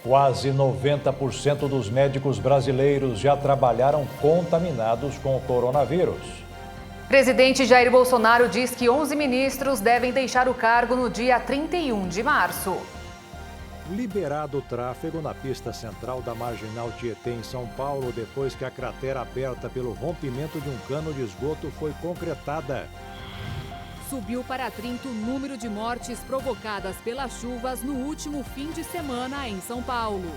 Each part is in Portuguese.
Quase 90% dos médicos brasileiros já trabalharam contaminados com o coronavírus. Presidente Jair Bolsonaro diz que 11 ministros devem deixar o cargo no dia 31 de março. Liberado o tráfego na pista central da Marginal Tietê, em São Paulo, depois que a cratera aberta pelo rompimento de um cano de esgoto foi concretada. Subiu para 30 o número de mortes provocadas pelas chuvas no último fim de semana em São Paulo.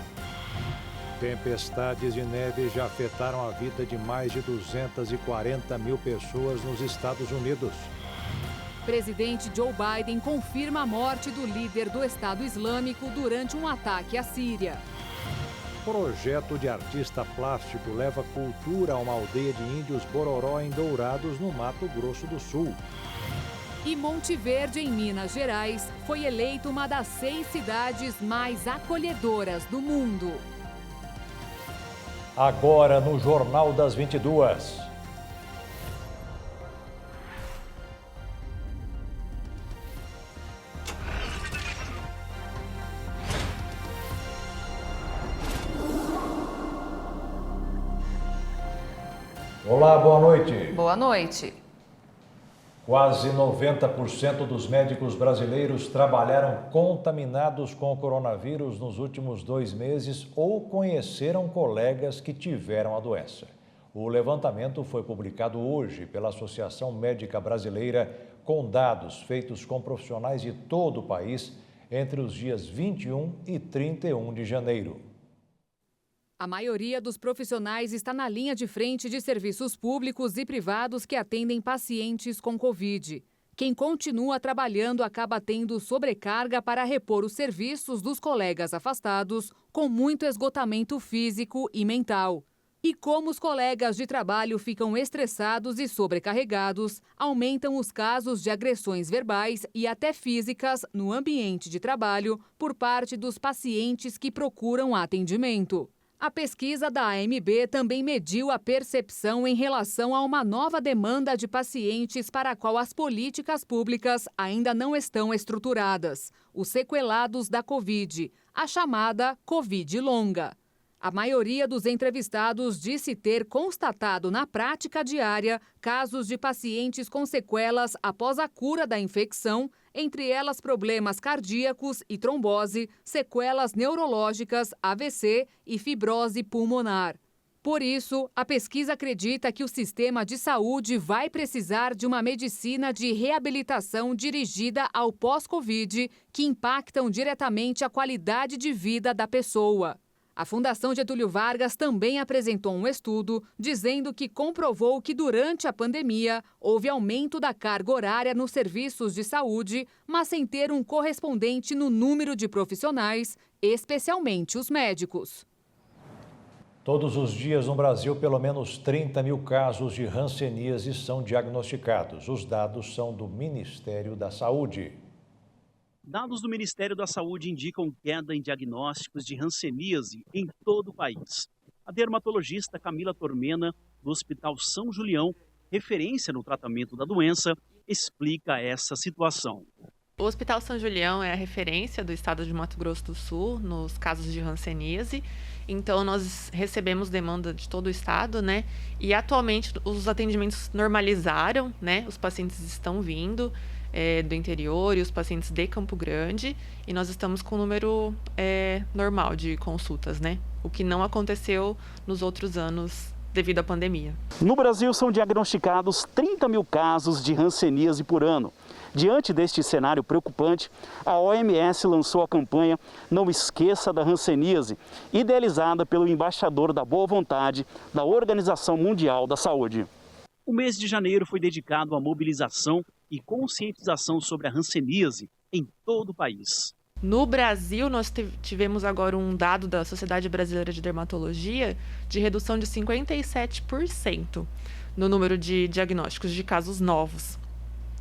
Tempestades de neve já afetaram a vida de mais de 240 mil pessoas nos Estados Unidos. Presidente Joe Biden confirma a morte do líder do Estado Islâmico durante um ataque à Síria. Projeto de artista plástico leva cultura a uma aldeia de índios Bororó em Dourados, no Mato Grosso do Sul. E Monte Verde, em Minas Gerais, foi eleito uma das 6 cidades mais acolhedoras do mundo. Agora no Jornal das 22. Olá, boa noite. Boa noite. Quase 90% dos médicos brasileiros trabalharam contaminados com o coronavírus nos últimos 2 meses ou conheceram colegas que tiveram a doença. O levantamento foi publicado hoje pela Associação Médica Brasileira, com dados feitos com profissionais de todo o país entre os dias 21 e 31 de janeiro. A maioria dos profissionais está na linha de frente de serviços públicos e privados que atendem pacientes com Covid. Quem continua trabalhando acaba tendo sobrecarga para repor os serviços dos colegas afastados, com muito esgotamento físico e mental. E como os colegas de trabalho ficam estressados e sobrecarregados, aumentam os casos de agressões verbais e até físicas no ambiente de trabalho por parte dos pacientes que procuram atendimento. A pesquisa da AMB também mediu a percepção em relação a uma nova demanda de pacientes para a qual as políticas públicas ainda não estão estruturadas: os sequelados da Covid, a chamada Covid longa. A maioria dos entrevistados disse ter constatado na prática diária casos de pacientes com sequelas após a cura da infecção, entre elas problemas cardíacos e trombose, sequelas neurológicas, AVC e fibrose pulmonar. Por isso, a pesquisa acredita que o sistema de saúde vai precisar de uma medicina de reabilitação dirigida ao pós-Covid, que impactam diretamente a qualidade de vida da pessoa. A Fundação Getúlio Vargas também apresentou um estudo dizendo que comprovou que durante a pandemia houve aumento da carga horária nos serviços de saúde, mas sem ter um correspondente no número de profissionais, especialmente os médicos. Todos os dias no Brasil, pelo menos 30 mil casos de hanseníase são diagnosticados. Os dados são do Ministério da Saúde. Dados do Ministério da Saúde indicam queda em diagnósticos de hanseníase em todo o país. A dermatologista Camila Tormena, do Hospital São Julião, referência no tratamento da doença, explica essa situação. O Hospital São Julião é a referência do estado de Mato Grosso do Sul nos casos de hanseníase. Então, nós recebemos demanda de todo o estado, né? E atualmente os atendimentos normalizaram, né? Os pacientes estão vindo do interior e os pacientes de Campo Grande, e nós estamos com um número normal de consultas, né? O que não aconteceu nos outros anos devido à pandemia. No Brasil são diagnosticados 30 mil casos de hanseníase por ano. Diante deste cenário preocupante, a OMS lançou a campanha Não Esqueça da Hanseníase, idealizada pelo embaixador da boa vontade da Organização Mundial da Saúde. O mês de janeiro foi dedicado à mobilização e conscientização sobre a hanseníase em todo o país. No Brasil, nós tivemos agora um dado da Sociedade Brasileira de Dermatologia de redução de 57% no número de diagnósticos de casos novos.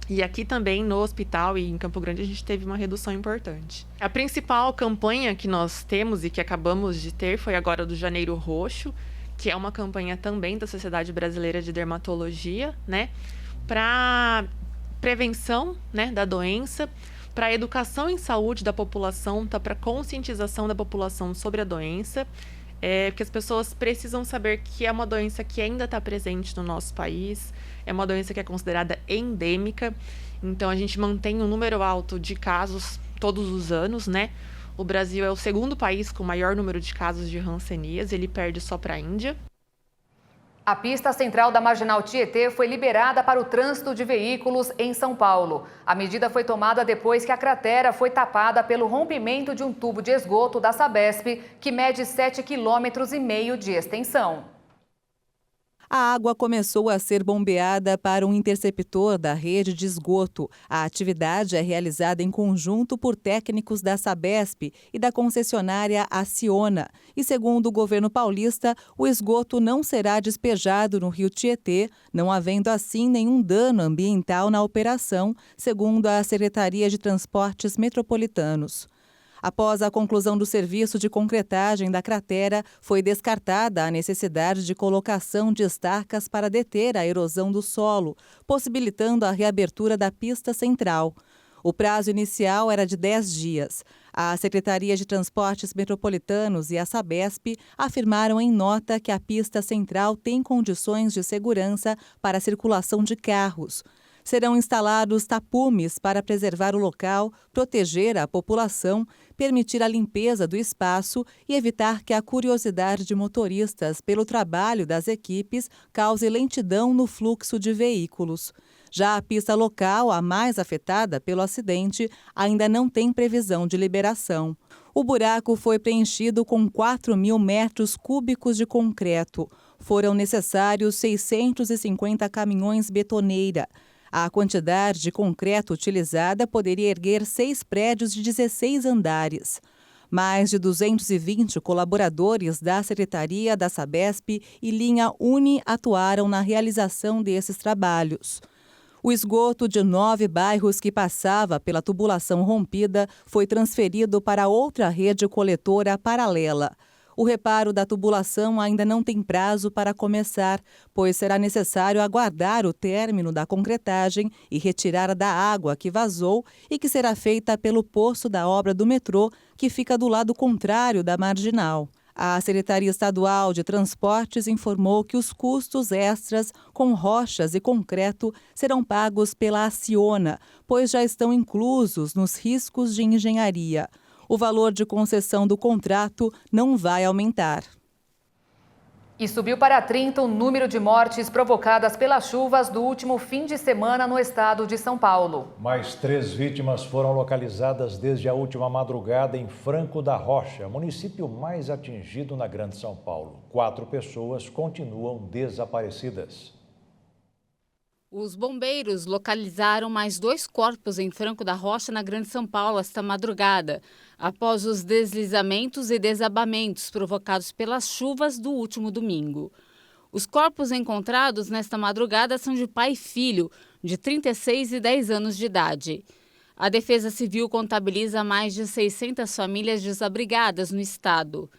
E aqui também no hospital e em Campo Grande a gente teve uma redução importante. A principal campanha que nós temos e que acabamos de ter foi agora do Janeiro Roxo, que é uma campanha também da Sociedade Brasileira de Dermatologia, né, para prevenção, né, da doença, para a educação em saúde da população, tá para conscientização da população sobre a doença, porque as pessoas precisam saber que é uma doença que ainda está presente no nosso país, é uma doença que é considerada endêmica, então a gente mantém um número alto de casos todos os anos, né? O Brasil é o segundo país com maior número de casos de hanseníase, ele perde só para a Índia. A pista central da Marginal Tietê foi liberada para o trânsito de veículos em São Paulo. A medida foi tomada depois que a cratera foi tapada pelo rompimento de um tubo de esgoto da Sabesp, que mede 7,5 km de extensão. A água começou a ser bombeada para um interceptor da rede de esgoto. A atividade é realizada em conjunto por técnicos da Sabesp e da concessionária Acciona. E segundo o governo paulista, o esgoto não será despejado no rio Tietê, não havendo assim nenhum dano ambiental na operação, segundo a Secretaria de Transportes Metropolitanos. Após a conclusão do serviço de concretagem da cratera, foi descartada a necessidade de colocação de estacas para deter a erosão do solo, possibilitando a reabertura da pista central. O prazo inicial era de 10 dias. A Secretaria de Transportes Metropolitanos e a Sabesp afirmaram em nota que a pista central tem condições de segurança para a circulação de carros. Serão instalados tapumes para preservar o local, proteger a população, permitir a limpeza do espaço e evitar que a curiosidade de motoristas pelo trabalho das equipes cause lentidão no fluxo de veículos. Já a pista local, a mais afetada pelo acidente, ainda não tem previsão de liberação. O buraco foi preenchido com 4.000 metros cúbicos de concreto. Foram necessários 650 caminhões betoneira. A quantidade de concreto utilizada poderia erguer 6 prédios de 16 andares. Mais de 220 colaboradores da Secretaria da Sabesp e linha Uni atuaram na realização desses trabalhos. O esgoto de 9 bairros que passava pela tubulação rompida foi transferido para outra rede coletora paralela. O reparo da tubulação ainda não tem prazo para começar, pois será necessário aguardar o término da concretagem e retirada da água que vazou e que será feita pelo poço da obra do metrô, que fica do lado contrário da marginal. A Secretaria Estadual de Transportes informou que os custos extras com rochas e concreto serão pagos pela Acciona, pois já estão inclusos nos riscos de engenharia. O valor de concessão do contrato não vai aumentar. E subiu para 30 o número de mortes provocadas pelas chuvas do último fim de semana no estado de São Paulo. Mais 3 vítimas foram localizadas desde a última madrugada em Franco da Rocha, município mais atingido na Grande São Paulo. 4 pessoas continuam desaparecidas. Os bombeiros localizaram mais 2 corpos em Franco da Rocha, na Grande São Paulo, esta madrugada, após os deslizamentos e desabamentos provocados pelas chuvas do último domingo. Os corpos encontrados nesta madrugada são de pai e filho, de 36 e 10 anos de idade. A Defesa Civil contabiliza mais de 600 famílias desabrigadas no estado.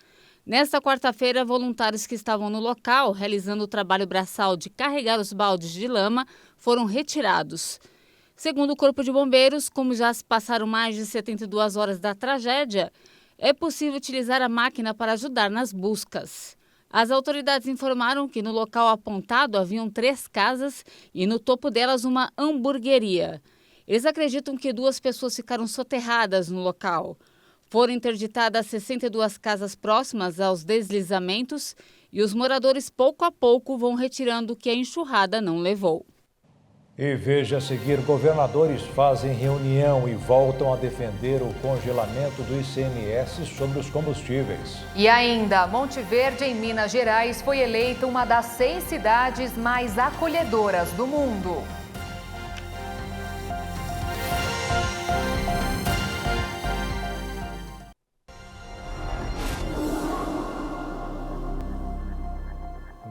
Nesta quarta-feira, voluntários que estavam no local, realizando o trabalho braçal de carregar os baldes de lama, foram retirados. Segundo o Corpo de Bombeiros, como já se passaram mais de 72 horas da tragédia, é possível utilizar a máquina para ajudar nas buscas. As autoridades informaram que no local apontado haviam 3 casas e no topo delas uma hamburgueria. Eles acreditam que 2 pessoas ficaram soterradas no local. Foram interditadas 62 casas próximas aos deslizamentos e os moradores, pouco a pouco, vão retirando o que a enxurrada não levou. E veja a seguir, governadores fazem reunião e voltam a defender o congelamento do ICMS sobre os combustíveis. E ainda, Monte Verde, em Minas Gerais, foi eleita uma das 6 cidades mais acolhedoras do mundo.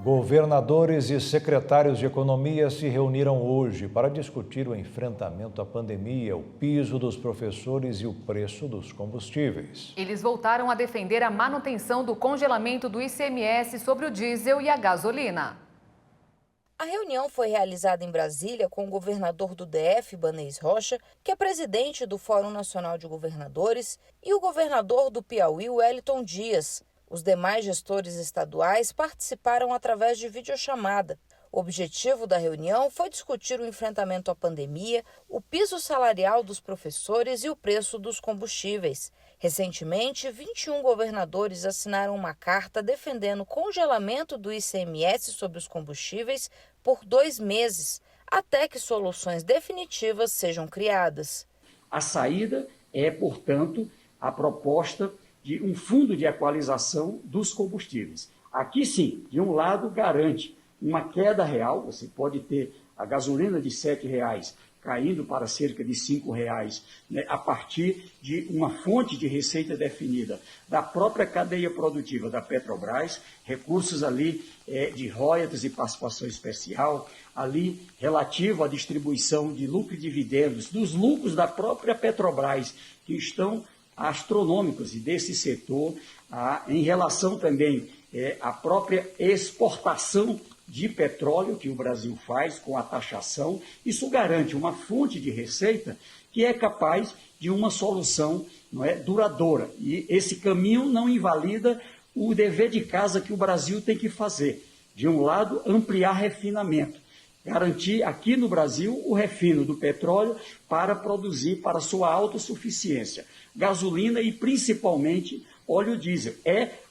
Governadores e secretários de Economia se reuniram hoje para discutir o enfrentamento à pandemia, o piso dos professores e o preço dos combustíveis. Eles voltaram a defender a manutenção do congelamento do ICMS sobre o diesel e a gasolina. A reunião foi realizada em Brasília com o governador do DF, Ibanez Rocha, que é presidente do Fórum Nacional de Governadores, e o governador do Piauí, Wellington Dias. Os demais gestores estaduais participaram através de videochamada. O objetivo da reunião foi discutir o enfrentamento à pandemia, o piso salarial dos professores e o preço dos combustíveis. Recentemente, 21 governadores assinaram uma carta defendendo o congelamento do ICMS sobre os combustíveis por 2 meses, até que soluções definitivas sejam criadas. A saída é, portanto, a proposta de um fundo de equalização dos combustíveis. Aqui sim, de um lado, garante uma queda real, você pode ter a gasolina de R$ 7,00 caindo para cerca de R$ 5,00, né, a partir de uma fonte de receita definida da própria cadeia produtiva da Petrobras, recursos ali de royalties e participação especial, ali relativo à distribuição de lucro e dividendos, dos lucros da própria Petrobras, que estão astronômicos e desse setor, em relação também à própria exportação de petróleo que o Brasil faz com a taxação. Isso garante uma fonte de receita que é capaz de uma solução, não é, duradoura. E esse caminho não invalida o dever de casa que o Brasil tem que fazer. De um lado, ampliar refinamento, garantir aqui no Brasil o refino do petróleo para produzir para sua autossuficiência. Gasolina e principalmente óleo diesel.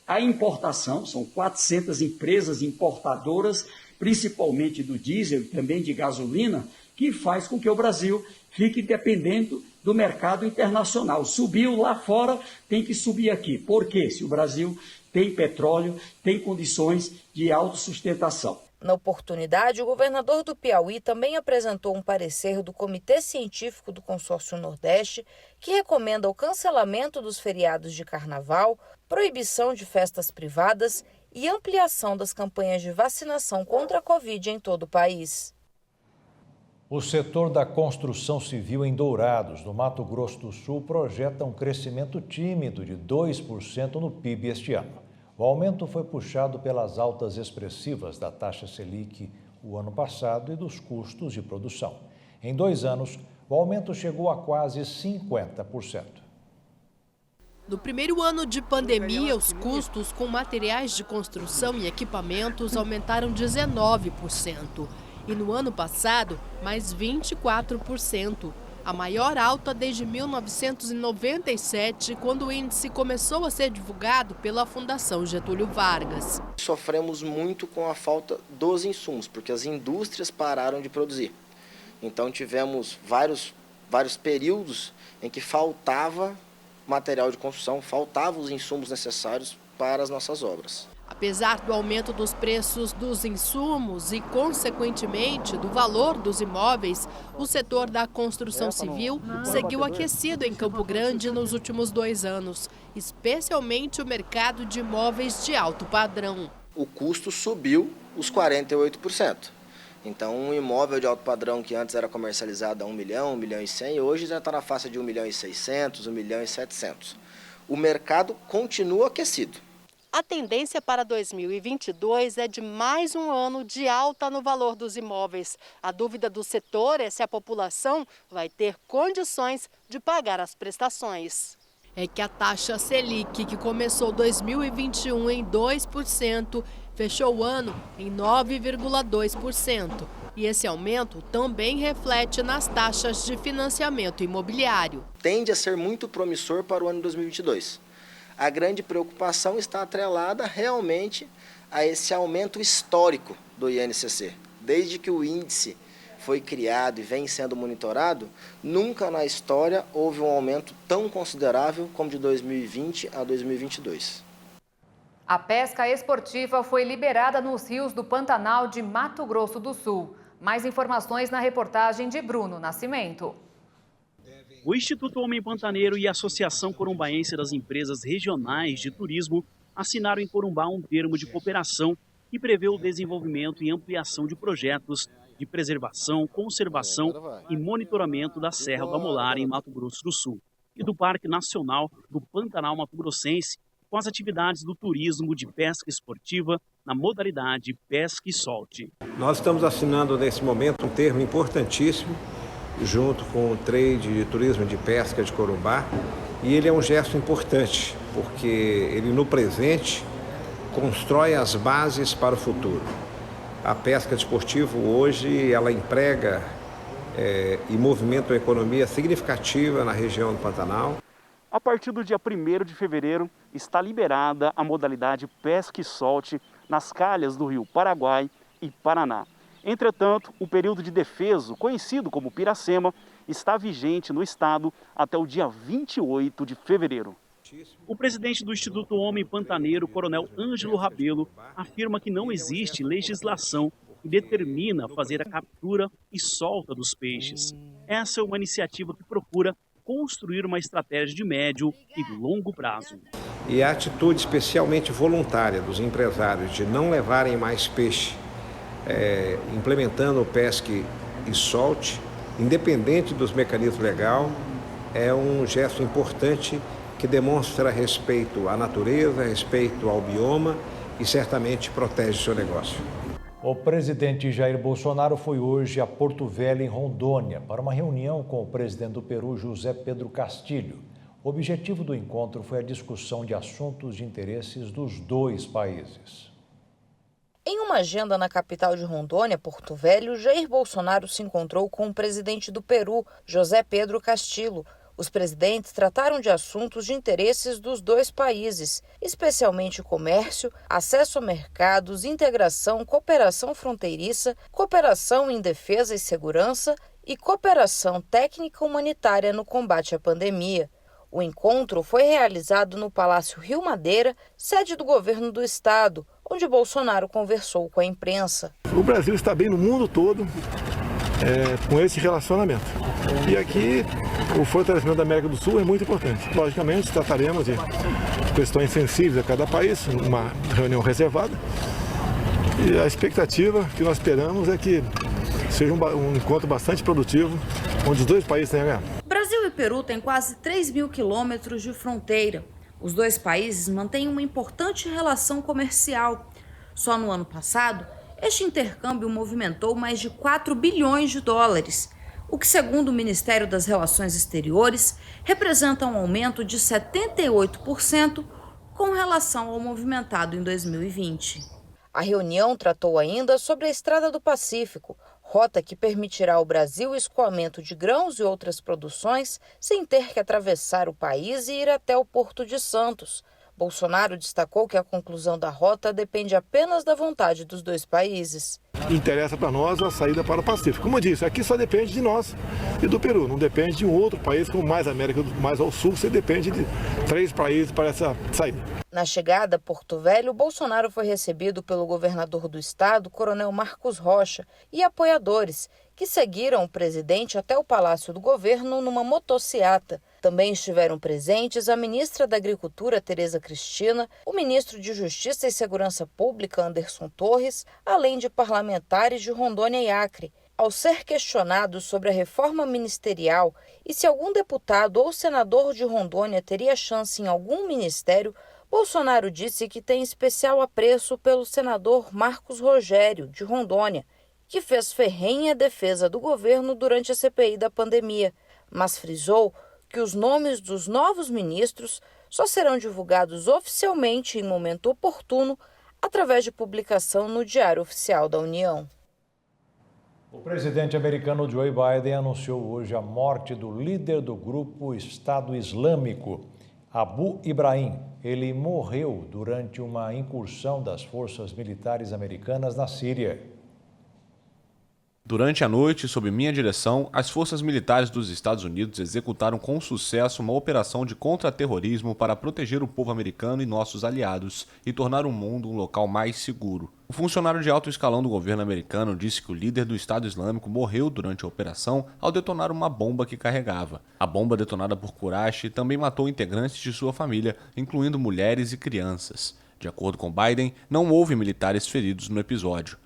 A importação, são 400 empresas importadoras, principalmente do diesel e também de gasolina, que faz com que o Brasil fique dependendo do mercado internacional. Subiu lá fora, tem que subir aqui. Por quê? Se o Brasil tem petróleo, tem condições de autossustentação. Na oportunidade, o governador do Piauí também apresentou um parecer do Comitê Científico do Consórcio Nordeste, que recomenda o cancelamento dos feriados de carnaval, proibição de festas privadas e ampliação das campanhas de vacinação contra a Covid em todo o país. O setor da construção civil em Dourados, no Mato Grosso do Sul, projeta um crescimento tímido de 2% no PIB este ano. O aumento foi puxado pelas altas expressivas da taxa Selic o ano passado e dos custos de produção. Em 2 anos, o aumento chegou a quase 50%. No primeiro ano de pandemia, os custos com materiais de construção e equipamentos aumentaram 19%. E no ano passado, mais 24%. A maior alta desde 1997, quando o índice começou a ser divulgado pela Fundação Getúlio Vargas. Sofremos muito com a falta dos insumos, porque as indústrias pararam de produzir. Então tivemos vários períodos em que faltava material de construção, faltavam os insumos necessários para as nossas obras. Apesar do aumento dos preços dos insumos e, consequentemente, do valor dos imóveis, o setor da construção civil seguiu aquecido em Campo Grande nos últimos 2 anos, especialmente o mercado de imóveis de alto padrão. O custo subiu os 48%. Então, um imóvel de alto padrão que antes era comercializado a 1 milhão, 1 milhão e 100, hoje já está na faixa de 1 milhão e 600, 1 milhão e 700. O mercado continua aquecido. A tendência para 2022 é de mais um ano de alta no valor dos imóveis. A dúvida do setor é se a população vai ter condições de pagar as prestações. É que a taxa Selic, que começou 2021 em 2%, fechou o ano em 9,2%. E esse aumento também reflete nas taxas de financiamento imobiliário. Tende a ser muito promissor para o ano 2022. A grande preocupação está atrelada realmente a esse aumento histórico do INCC. Desde que o índice foi criado e vem sendo monitorado, nunca na história houve um aumento tão considerável como de 2020 a 2022. A pesca esportiva foi liberada nos rios do Pantanal de Mato Grosso do Sul. Mais informações na reportagem de Bruno Nascimento. O Instituto Homem Pantaneiro e a Associação Corumbaense das Empresas Regionais de Turismo assinaram em Corumbá um termo de cooperação que prevê o desenvolvimento e ampliação de projetos de preservação, conservação e monitoramento da Serra do Amolar, em Mato Grosso do Sul, e do Parque Nacional do Pantanal Mato Grossense, com com as atividades do turismo de pesca esportiva na modalidade pesca e solte. Nós estamos assinando nesse momento um termo importantíssimo junto com o trade de turismo de pesca de Corumbá, e ele é um gesto importante porque ele no presente constrói as bases para o futuro. A pesca desportiva hoje ela emprega e movimenta uma economia significativa na região do Pantanal. A partir do dia 1º de fevereiro está liberada a modalidade pesca e solte nas calhas do rio Paraguai e Paraná. Entretanto, o período de defeso, conhecido como Piracema, está vigente no estado até o dia 28 de fevereiro. O presidente do Instituto Homem Pantaneiro, Coronel Ângelo Rabelo, afirma que não existe legislação que determina fazer a captura e solta dos peixes. Essa é uma iniciativa que procura construir uma estratégia de médio e longo prazo. E a atitude especialmente voluntária dos empresários de não levarem mais peixe, implementando o pesque e solte, independente dos mecanismos legais, é um gesto importante que demonstra respeito à natureza, respeito ao bioma e certamente protege o seu negócio. O presidente Jair Bolsonaro foi hoje a Porto Velho, em Rondônia, para uma reunião com o presidente do Peru, José Pedro Castillo. O objetivo do encontro foi a discussão de assuntos de interesses dos dois países. Em uma agenda na capital de Rondônia, Porto Velho, Jair Bolsonaro se encontrou com o presidente do Peru, José Pedro Castillo. Os presidentes trataram de assuntos de interesses dos dois países, especialmente comércio, acesso a mercados, integração, cooperação fronteiriça, cooperação em defesa e segurança e cooperação técnica humanitária no combate à pandemia. O encontro foi realizado no Palácio Rio Madeira, sede do governo do estado, onde Bolsonaro conversou com a imprensa. O Brasil está bem no mundo todo com esse relacionamento. E aqui o fortalecimento da América do Sul é muito importante. Logicamente, trataremos de questões sensíveis a cada país, uma reunião reservada. E a expectativa que nós esperamos é que seja um encontro bastante produtivo, onde os dois países tenham a ganhar. Brasil e Peru têm quase 3 mil quilômetros de fronteira. Os dois países mantêm uma importante relação comercial. Só no ano passado, este intercâmbio movimentou mais de 4 bilhões de dólares, o que, segundo o Ministério das Relações Exteriores, representa um aumento de 78% com relação ao movimentado em 2020. A reunião tratou ainda sobre a Estrada do Pacífico, rota que permitirá ao Brasil o escoamento de grãos e outras produções sem ter que atravessar o país e ir até o Porto de Santos. Bolsonaro destacou que a conclusão da rota depende apenas da vontade dos dois países. Interessa para nós a saída para o Pacífico. Como eu disse, aqui só depende de nós e do Peru, não depende de um outro país como mais América, mais ao sul, você depende de 3 países para essa saída. Na chegada a Porto Velho, Bolsonaro foi recebido pelo governador do estado, Coronel Marcos Rocha, e apoiadores, que seguiram o presidente até o Palácio do Governo numa motociata. Também estiveram presentes a ministra da Agricultura, Tereza Cristina, o ministro de Justiça e Segurança Pública, Anderson Torres, além de parlamentares de Rondônia e Acre. Ao ser questionado sobre a reforma ministerial e se algum deputado ou senador de Rondônia teria chance em algum ministério, Bolsonaro disse que tem especial apreço pelo senador Marcos Rogério, de Rondônia, que fez ferrenha defesa do governo durante a CPI da pandemia, mas frisou que os nomes dos novos ministros só serão divulgados oficialmente em momento oportuno, através de publicação no Diário Oficial da União. O presidente americano Joe Biden anunciou hoje a morte do líder do grupo Estado Islâmico, Abu Ibrahim. Ele morreu durante uma incursão das forças militares americanas na Síria. Durante a noite, sob minha direção, as forças militares dos Estados Unidos executaram com sucesso uma operação de contra-terrorismo para proteger o povo americano e nossos aliados e tornar o mundo um local mais seguro. O funcionário de alto escalão do governo americano disse que o líder do Estado Islâmico morreu durante a operação ao detonar uma bomba que carregava. A bomba detonada por Quraysh também matou integrantes de sua família, incluindo mulheres e crianças. De acordo com Biden, não houve militares feridos no episódio.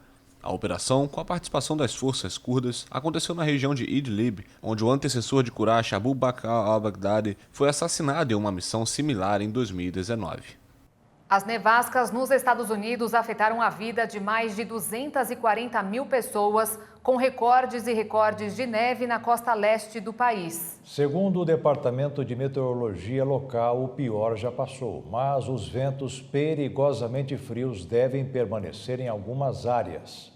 A operação, com a participação das forças curdas, aconteceu na região de Idlib, onde o antecessor de Quraysh, Abu Bakr al-Baghdadi, foi assassinado em uma missão similar em 2019. As nevascas nos Estados Unidos afetaram a vida de mais de 240 mil pessoas, com recordes e recordes de neve na costa leste do país. Segundo o Departamento de Meteorologia local, o pior já passou, mas os ventos perigosamente frios devem permanecer em algumas áreas.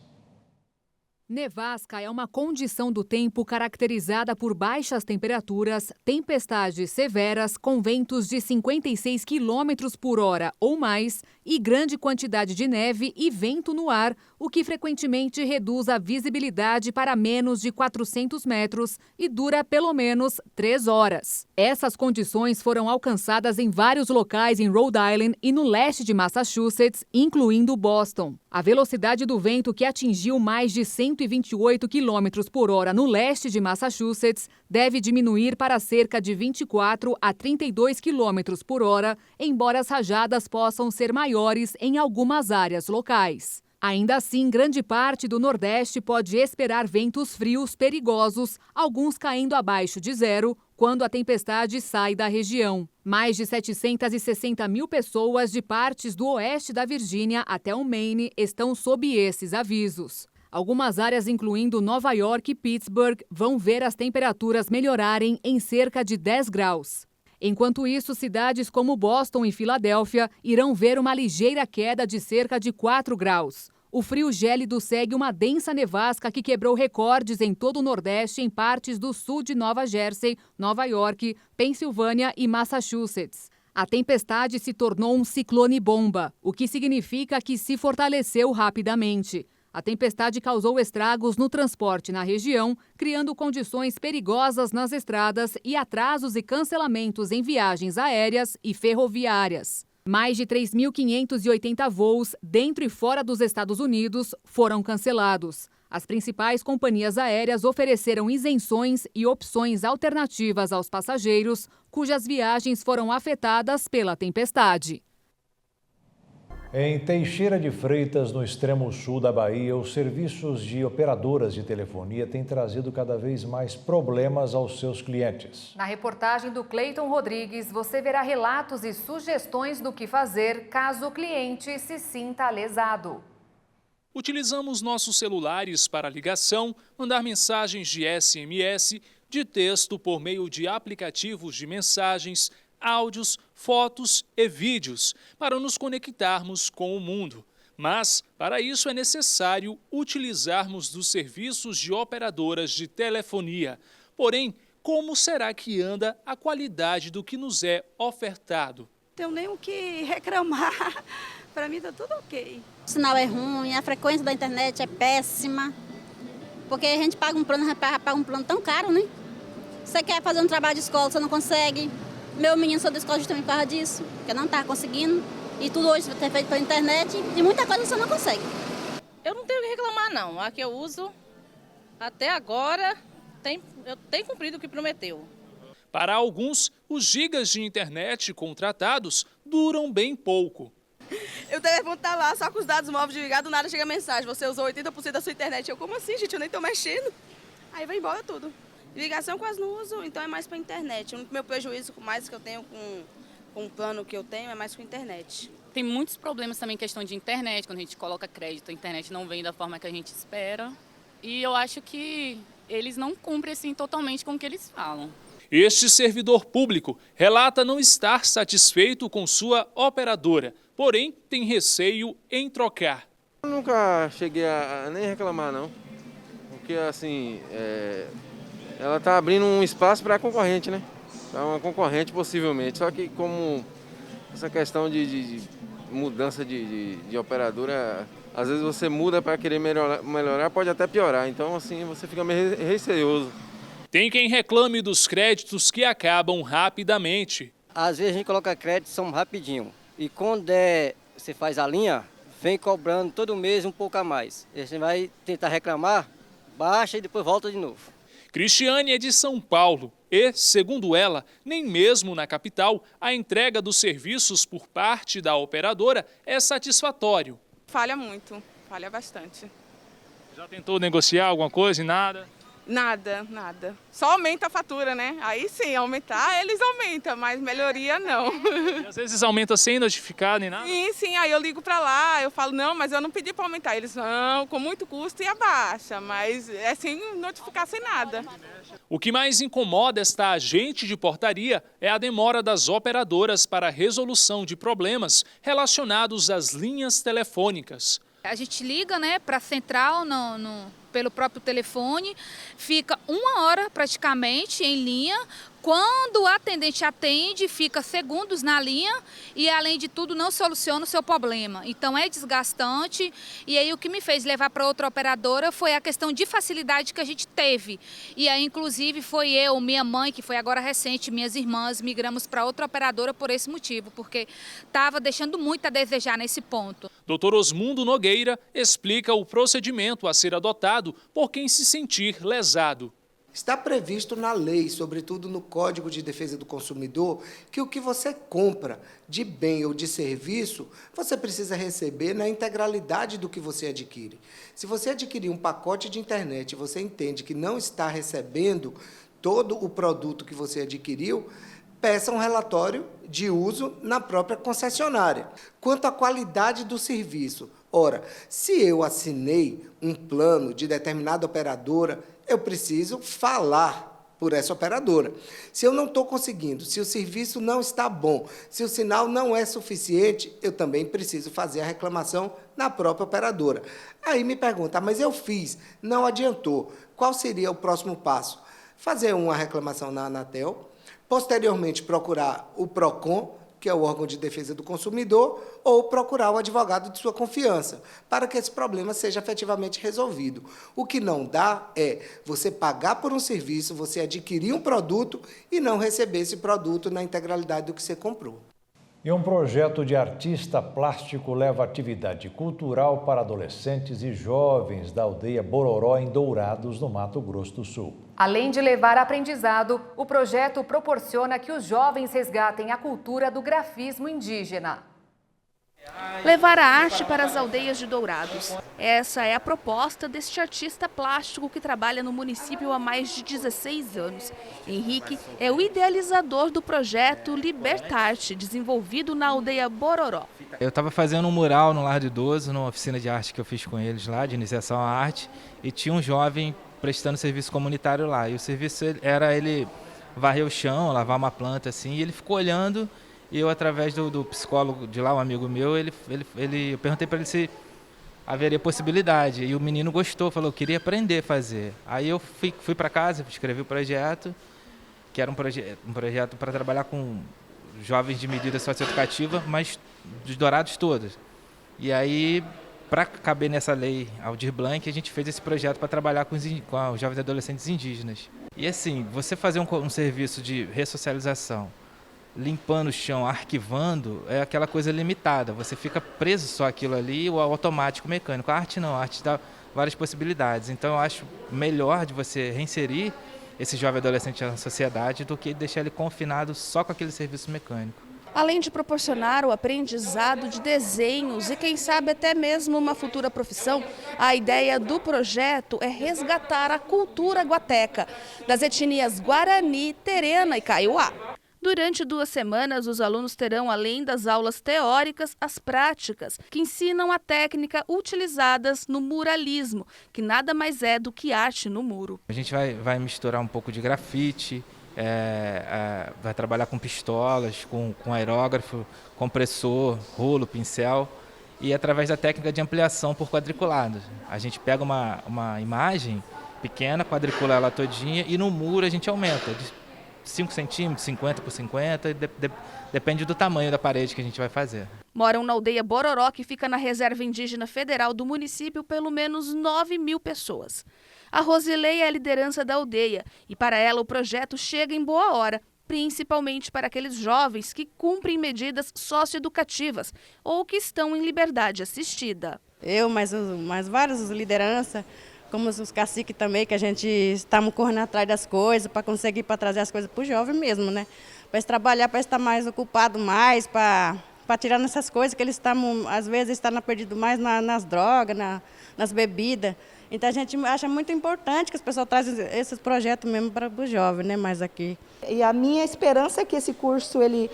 Nevasca é uma condição do tempo caracterizada por baixas temperaturas, tempestades severas com ventos de 56 km por hora ou mais e grande quantidade de neve e vento no ar, o que frequentemente reduz a visibilidade para menos de 400 metros e dura pelo menos 3 horas. Essas condições foram alcançadas em vários locais em Rhode Island e no leste de Massachusetts, incluindo Boston. A velocidade do vento, que atingiu mais de 128 km por hora no leste de Massachusetts, deve diminuir para cerca de 24 a 32 km por hora, embora as rajadas possam ser maiores em algumas áreas locais. Ainda assim, grande parte do Nordeste pode esperar ventos frios perigosos, alguns caindo abaixo de zero, quando a tempestade sai da região. Mais de 760 mil pessoas de partes do oeste da Virgínia até o Maine estão sob esses avisos. Algumas áreas, incluindo Nova York e Pittsburgh, vão ver as temperaturas melhorarem em cerca de 10 graus. Enquanto isso, cidades como Boston e Filadélfia irão ver uma ligeira queda de cerca de 4 graus. O frio gélido segue uma densa nevasca que quebrou recordes em todo o Nordeste em partes do sul de Nova Jersey, Nova York, Pensilvânia e Massachusetts. A tempestade se tornou um ciclone-bomba, o que significa que se fortaleceu rapidamente. A tempestade causou estragos no transporte na região, criando condições perigosas nas estradas e atrasos e cancelamentos em viagens aéreas e ferroviárias. Mais de 3.580 voos dentro e fora dos Estados Unidos foram cancelados. As principais companhias aéreas ofereceram isenções e opções alternativas aos passageiros, cujas viagens foram afetadas pela tempestade. Em Teixeira de Freitas, no extremo sul da Bahia, os serviços de operadoras de telefonia têm trazido cada vez mais problemas aos seus clientes. Na reportagem do Cleiton Rodrigues, você verá relatos e sugestões do que fazer caso o cliente se sinta lesado. Utilizamos nossos celulares para ligação, mandar mensagens de SMS, de texto por meio de aplicativos de mensagens, áudios, fotos e vídeos para nos conectarmos com o mundo. Mas, para isso, é necessário utilizarmos dos serviços de operadoras de telefonia. Porém, como será que anda a qualidade do que nos é ofertado? Não tenho nem o que reclamar. Para mim está tudo ok. O sinal é ruim, a frequência da internet é péssima. Porque a gente paga um plano tão caro, né? Você quer fazer um trabalho de escola, você não consegue. Meu menino saiu da escola justamente por causa disso, porque não estava conseguindo. E tudo hoje vai ter feito pela internet e muita coisa você não consegue. Eu não tenho o que reclamar, não. A que eu uso, até agora, eu tenho cumprido o que prometeu. Para alguns, os gigas de internet contratados duram bem pouco. O telefone tá lá, só com os dados móveis ligados, do nada chega a mensagem. Você usou 80% da sua internet. Eu, como assim, gente? Eu nem tô mexendo. Aí vai embora tudo. Ligação quase não uso, então é mais para internet. O meu prejuízo mais que eu tenho com o plano que eu tenho é mais com a internet. Tem muitos problemas também em questão de internet, quando a gente coloca crédito, a internet não vem da forma que a gente espera. E eu acho que eles não cumprem assim, totalmente com o que eles falam. Este servidor público relata não estar satisfeito com sua operadora, porém tem receio em trocar. Eu nunca cheguei a nem reclamar, não. Porque assim, ela está abrindo um espaço para a concorrente, né? Para uma concorrente possivelmente. Só que como essa questão de mudança de operadora, às vezes você muda para querer melhorar, pode até piorar. Então assim, você fica meio receoso. Tem quem reclame dos créditos que acabam rapidamente. Às vezes a gente coloca crédito, são rapidinho. E quando você faz a linha, vem cobrando todo mês um pouco a mais. E você vai tentar reclamar, baixa e depois volta de novo. Cristiane é de São Paulo e, segundo ela, nem mesmo na capital, a entrega dos serviços por parte da operadora é satisfatório. Falha muito, falha bastante. Já tentou negociar alguma coisa e nada? Nada, nada. Só aumenta a fatura, né? Aí sim, aumentar, eles aumentam, mas melhoria não. E às vezes aumenta sem notificar nem nada? Sim, aí eu ligo pra lá, eu falo, não, mas eu não pedi pra aumentar. Eles, não, com muito custo e abaixa, mas é sem notificar, sem nada. O que mais incomoda esta agente de portaria é a demora das operadoras para a resolução de problemas relacionados às linhas telefônicas. A gente liga, né, para a central pelo próprio telefone, fica 1 hora praticamente em linha. Quando o atendente atende, fica segundos na linha e, além de tudo, não soluciona o seu problema. Então, é desgastante. E aí, o que me fez levar para outra operadora foi a questão de facilidade que a gente teve. E aí, inclusive, foi eu, minha mãe, que foi agora recente, minhas irmãs, migramos para outra operadora por esse motivo, porque estava deixando muito a desejar nesse ponto. Dr. Osmundo Nogueira explica o procedimento a ser adotado por quem se sentir lesado. Está previsto na lei, sobretudo no Código de Defesa do Consumidor, que o que você compra de bem ou de serviço, você precisa receber na integralidade do que você adquire. Se você adquirir um pacote de internet e você entende que não está recebendo todo o produto que você adquiriu, peça um relatório de uso na própria concessionária. Quanto à qualidade do serviço, ora, se eu assinei um plano de determinada operadora, eu preciso falar por essa operadora. Se eu não estou conseguindo, se o serviço não está bom, se o sinal não é suficiente, eu também preciso fazer a reclamação na própria operadora. Aí me pergunta, mas eu fiz, não adiantou. Qual seria o próximo passo? Fazer uma reclamação na Anatel, posteriormente procurar o PROCON, que é o órgão de defesa do consumidor, ou procurar o advogado de sua confiança, para que esse problema seja efetivamente resolvido. O que não dá é você pagar por um serviço, você adquirir um produto e não receber esse produto na integralidade do que você comprou. E um projeto de artista plástico leva atividade cultural para adolescentes e jovens da aldeia Bororó, em Dourados, no Mato Grosso do Sul. Além de levar aprendizado, o projeto proporciona que os jovens resgatem a cultura do grafismo indígena. Levar a arte para as aldeias de Dourados. Essa é a proposta deste artista plástico que trabalha no município há mais de 16 anos. Henrique é o idealizador do projeto Libertarte, desenvolvido na aldeia Bororó. Eu estava fazendo um mural no Lar de Idoso, numa oficina de arte que eu fiz com eles lá, de iniciação à arte, e tinha um jovem prestando serviço comunitário lá. E o serviço era ele varrer o chão, lavar uma planta assim, e ele ficou olhando. E eu, através do psicólogo de lá, um amigo meu, eu perguntei para ele se haveria possibilidade. E o menino gostou, falou que queria aprender a fazer. Aí eu fui para casa, escrevi o projeto, que era um projeto para trabalhar com jovens de medida socioeducativa, mas dos Dourados todos. E aí, para caber nessa lei Aldir Blanc, a gente fez esse projeto para trabalhar com os jovens e adolescentes indígenas. E assim, você fazer um serviço de ressocialização, limpando o chão, arquivando, é aquela coisa limitada. Você fica preso só aquilo ali, o automático mecânico. A arte não, a arte dá várias possibilidades. Então eu acho melhor de você reinserir esse jovem adolescente na sociedade do que deixar ele confinado só com aquele serviço mecânico. Além de proporcionar o aprendizado de desenhos e, quem sabe, até mesmo uma futura profissão, a ideia do projeto é resgatar a cultura guateca das etnias Guarani, Terena e Kaiowá. Durante 2 semanas, os alunos terão, além das aulas teóricas, as práticas, que ensinam a técnica utilizadas no muralismo, que nada mais é do que arte no muro. A gente vai misturar um pouco de grafite, vai trabalhar com pistolas, com aerógrafo, compressor, rolo, pincel, e através da técnica de ampliação por quadriculados. A gente pega uma imagem pequena, quadricula ela todinha, e no muro a gente aumenta 5 centímetros, 50 por 50, depende do tamanho da parede que a gente vai fazer. Moram na aldeia Bororó, que fica na Reserva Indígena Federal do município, pelo menos 9.000 pessoas. A Rosilei é a liderança da aldeia e, para ela, o projeto chega em boa hora, principalmente para aqueles jovens que cumprem medidas socioeducativas ou que estão em liberdade assistida. Eu, mais várias lideranças, como os caciques também, que a gente estamos correndo atrás das coisas para conseguir trazer as coisas para o jovem mesmo, né? Para eles trabalhar, para estar mais ocupado mais, para tirar nessas coisas que eles estão, às vezes, estão perdido mais nas drogas, nas bebidas. Então a gente acha muito importante que as pessoas trazem esses projetos mesmo para os jovens, né, mais aqui. E a minha esperança é que esse curso ele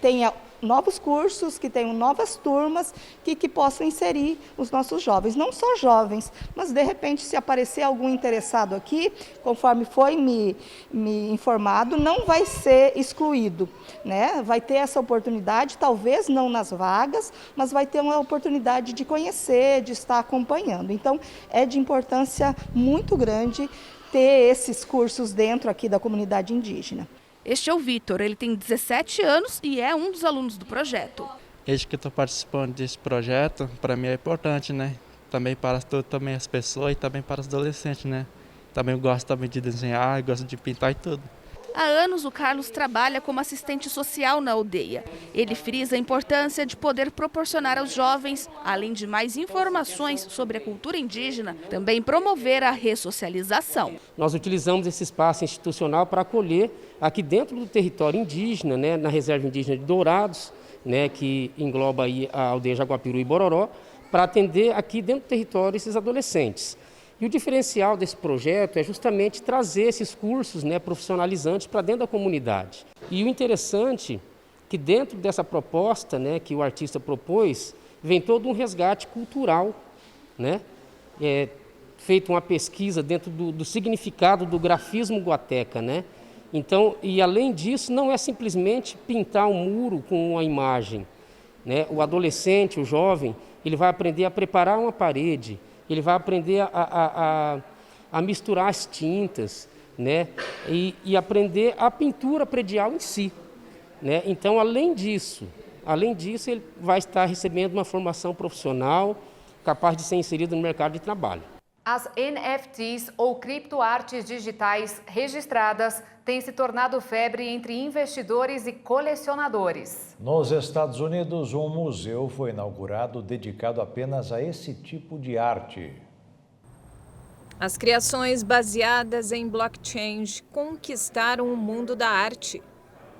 tenha novos cursos, que tenham novas turmas, que possam inserir os nossos jovens. Não só jovens, mas de repente se aparecer algum interessado aqui, conforme foi me informado, não vai ser excluído, né? Vai ter essa oportunidade, talvez não nas vagas, mas vai ter uma oportunidade de conhecer, de estar acompanhando. Então, é de importância muito grande ter esses cursos dentro aqui da comunidade indígena. Este é o Vitor, ele tem 17 anos e é um dos alunos do projeto. Desde que estou participando desse projeto, para mim é importante, né? Também para também as pessoas e também para os adolescentes, né? Também eu gosto também de desenhar, gosto de pintar e tudo. Há anos, o Carlos trabalha como assistente social na aldeia. Ele frisa a importância de poder proporcionar aos jovens, além de mais informações sobre a cultura indígena, também promover a ressocialização. Nós utilizamos esse espaço institucional para acolher aqui dentro do território indígena, né, na Reserva Indígena de Dourados, né, que engloba aí a aldeia Jaguapiru e Bororó, para atender aqui dentro do território esses adolescentes. E o diferencial desse projeto é justamente trazer esses cursos, né, profissionalizantes para dentro da comunidade. E o interessante é que dentro dessa proposta, né, que o artista propôs, vem todo um resgate cultural, né? Feito uma pesquisa dentro do significado do grafismo guateca, né? Então, e além disso, não é simplesmente pintar um muro com uma imagem, né? O adolescente, o jovem, ele vai aprender a preparar uma parede, ele vai aprender a misturar as tintas, né? E aprender a pintura predial em si, né? Então, além disso, ele vai estar recebendo uma formação profissional capaz de ser inserido no mercado de trabalho. As NFTs, ou criptoartes digitais registradas, têm se tornado febre entre investidores e colecionadores. Nos Estados Unidos, um museu foi inaugurado dedicado apenas a esse tipo de arte. As criações baseadas em blockchain conquistaram o mundo da arte.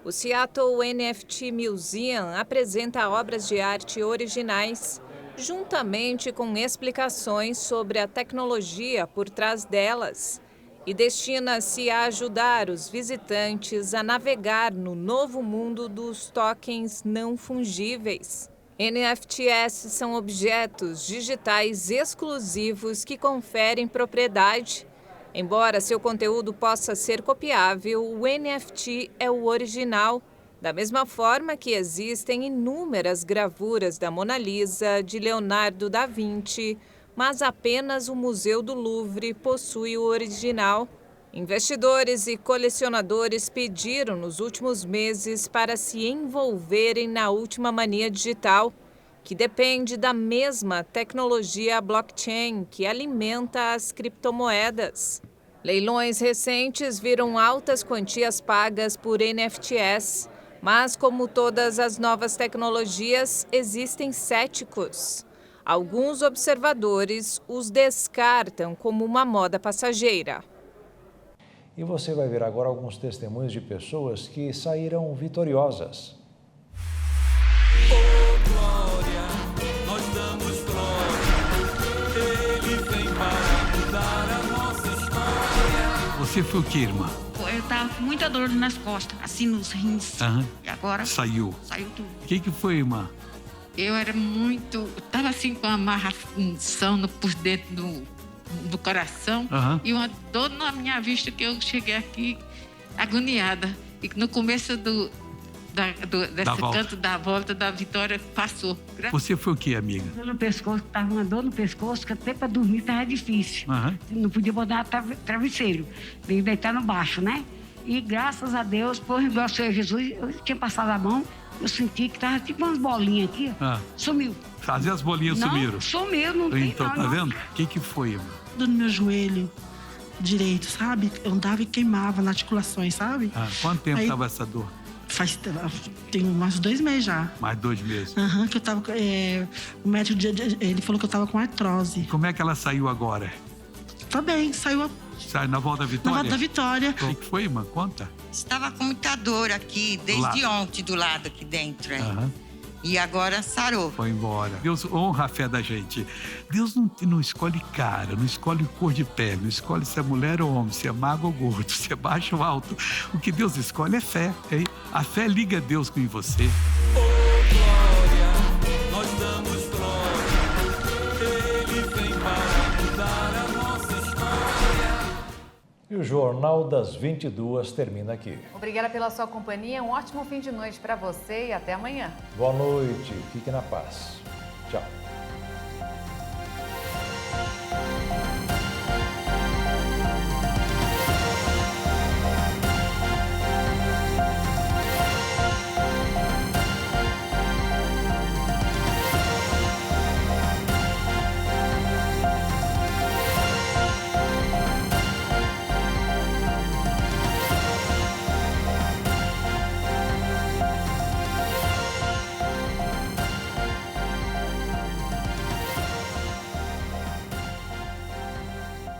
O Seattle NFT Museum apresenta obras de arte originais, juntamente com explicações sobre a tecnologia por trás delas, e destina-se a ajudar os visitantes a navegar no novo mundo dos tokens não fungíveis. NFTs são objetos digitais exclusivos que conferem propriedade. Embora seu conteúdo possa ser copiável, o NFT é o original. Da mesma forma que existem inúmeras gravuras da Mona Lisa, de Leonardo da Vinci, mas apenas o Museu do Louvre possui o original. Investidores e colecionadores pediram nos últimos meses para se envolverem na última mania digital, que depende da mesma tecnologia blockchain que alimenta as criptomoedas. Leilões recentes viram altas quantias pagas por NFTs, mas como todas as novas tecnologias, existem céticos. Alguns observadores os descartam como uma moda passageira. E você vai ver agora alguns testemunhos de pessoas que saíram vitoriosas. Oh, glória, nós damos glória, ele vem para mudar a nossa história. Você foi o que, irmã? Eu tava com muita dor nas costas, assim nos rins. Aham. E agora Saiu tudo. O que foi, irmã? Eu era muito... Tava assim com uma amarração por dentro do coração. Aham. E uma dor na minha vista que eu cheguei aqui agoniada. E no começo desse canto da volta da Vitória passou. Você foi o que, amiga? No pescoço, tava uma dor no pescoço que até para dormir tava difícil. Aham. Não podia botar travesseiro, nem deitar no baixo, né? E graças a Deus, por igual ao Senhor Jesus, eu tinha passado a mão, eu senti que tava tipo umas bolinhas aqui, ó. Sumiu. Fazer as bolinhas sumiram? Sumiu, não tem então, não. Tá vendo? O que foi, irmã? Do meu joelho direito, sabe? Eu andava e queimava nas articulações, sabe? Quanto tempo tava essa dor? Tem mais 2 meses já. Mais 2 meses? Aham, que eu tava... o médico, ele falou que eu tava com artrose. Como é que ela saiu agora? Tá bem, saiu na volta da Vitória? Na volta da Vitória. O que foi, irmã? Conta. Estava com muita dor aqui, desde ontem, do lado aqui dentro. Uhum. E agora sarou. Foi embora. Deus honra a fé da gente. Deus não escolhe cara, não escolhe cor de pele, não escolhe se é mulher ou homem, se é magro ou gordo, se é baixo ou alto. O que Deus escolhe é fé. Hein? A fé liga Deus com você. Nós damos glória, Ele vem para mudar a nossa história. E o Jornal das 22 termina aqui. Obrigada pela sua companhia, um ótimo fim de noite para você e até amanhã. Boa noite, fique na paz. Tchau.